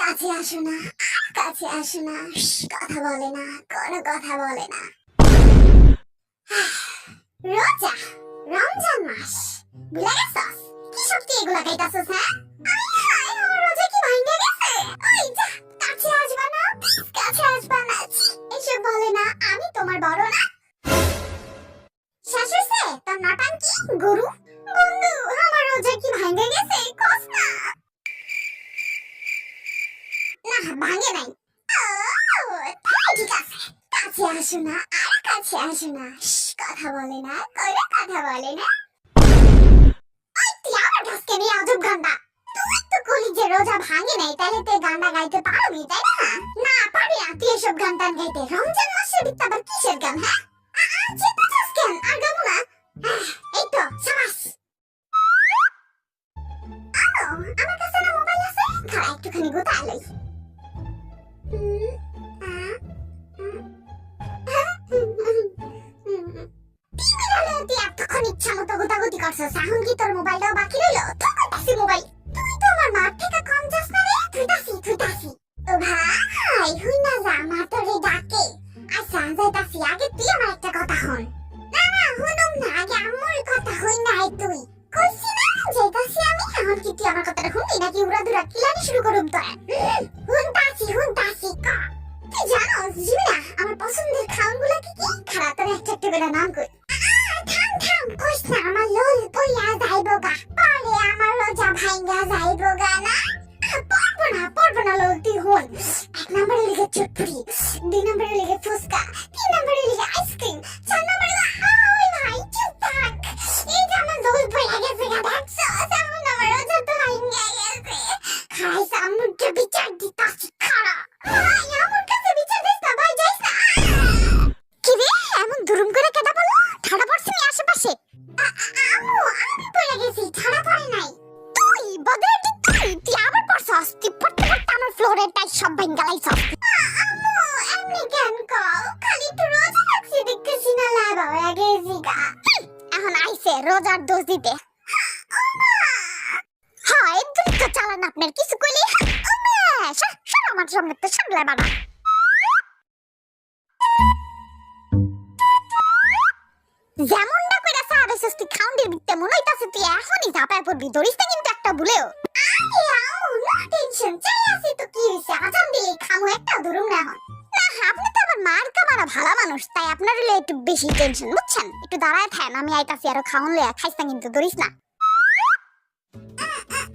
কাছে আসো না, কাছে আসো না, কথা বলে না, কোনো কথা বলে না। রোজা, রমজান মাস, ভুলে গেছস? কি শক্তি এগুলা খাইতাছস? হ্যাঁ, আয় হায়, আমার রোজা কি ভাঙে গেছে? ওই যা, কাছে আসবা না, প্লিজ কাছে আসবা না। ছি, এসব বলে না, আমি তোমার বড় না? শেষ হইছে তোর নাটাঙ্কি গরু? বন্ধু, আমার রোজা কি ভাঙে গেছে? কস না। না, ভাঙে নাই। তাই ঠিক আছে, কাছে আসো না, আর কাছে আসো না, কথা বলে না, কোনো কথা বলে না। ওই তুই আমার কাছে নিয়ে আজব গান্ডা। তুই তো কলি যে রোজা ভাঙে নাই, তাহলে তুই গান্ডা গাইতে পারবি, তাই না? না পারি না তুই এসব গান টান গাইতে। রমজান মাসের ভিতরে আবার কিসের গান? হ্যাঁ, চেপেছিস কেন? আর গাবো না। এই তো সাবাস। আমার কাছে না মোবাইল আছে, খাড়া একটুখানি গোতা লই। এতক্ষণ ইচ্ছা মতো গোতাগুতি করছস, এখন কি তোর মোবাইলটাও বাকি রইলো? তোর মোবাইল তুই তো আমার মার থেকে কম যাস না রে। থুইতাছি। ও ভাই, হুই না যা, মা তোরে ডাকে। আচ্ছা যাইতাছি, আগে তুই আমার একটা কথা হন। না হুনুম না, আগে আম্মুর কথা হই নাই তুই। কইছি না যাইতাছি আমি, এখন কি তুই আমার কথাটা শুনবি নাকি উড়াদুরা কিলানি শুরু করুম তোর? হুনতাছি ক। তুই জানোস জিমিনা আমার পছন্দের খাওয়ানগুলো কি কি? খারাপ তোর একটা একটা করে নাম কই। থাম কইস না, আমার লোল পইয়া যাইবো গা, পরে আমার রোজা ভাঙ্গা যাইবো গা। না পড়বো না লোল, তুই হন। 1 নম্বরে লিখে চটপুরি, 2 নম্বরে লিখে ফুচকা, 3 নম্বরে লিখে আইসক্রিম, 4 নম্বরে ওই ভাই চুপ থাক। এই যে আমার লোল পইয়া গেছে গা, দেখছস? এখন আমার রোজা তো ভাঙ্গা গেছে। খাইস আমুকে বিচার দিতাছি, খাড়া। আমার কাছে বিচার দিস না ভাই, যাইস না। কি রে, এমন দুরুম করে কেডা বলো? ঠাড়া পড়ছিস নি আশেপাশে? আমি পড়ে গেছি, ঠাড়া পড়ে নাই। তুই বদরে তুই আবার পড়ছস? তুই পড়তে আমার ফ্লোরের টাইস সব ভাঙা লাইছস। আম্মু এমনি কেন কও? খালি তো রোজা রাখছি দেখতেছি না, লাগা হয়ে গেছি গা। এখন আইছে রোজার দোষ দিতে। হ্যাঁ, একদম তো চালান আপনার, কিছু কইলি সর আমার সামনে, তো সামলে বাবা। যেমনটা কইরা সারাইছস তুই খাউন্ডির বিতে, মনে হইতাছে তুই এখনই ঝাঁপায় পড়বি। ধরিস না কিন্তু একটা ভুলেও। আরে আউ, নো টেনশন, চাই আছি তো কি হইছে? আজান দিলেই খামু, একটা ধরুম না এখন। না, আপনি তো আবার মার্কা মারা ভালো মানুষ, তাই আপনার হলে একটু বেশি টেনশন, বুঝছেন? একটু দাঁড়ায় থাকেন, আমি আইতাছি, আরো খাওন লইয়া। খাইস না কিন্তু, ধরিস না।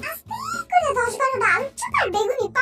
আস্তে করে 10-12টা আলু চোখ আর বেগুনি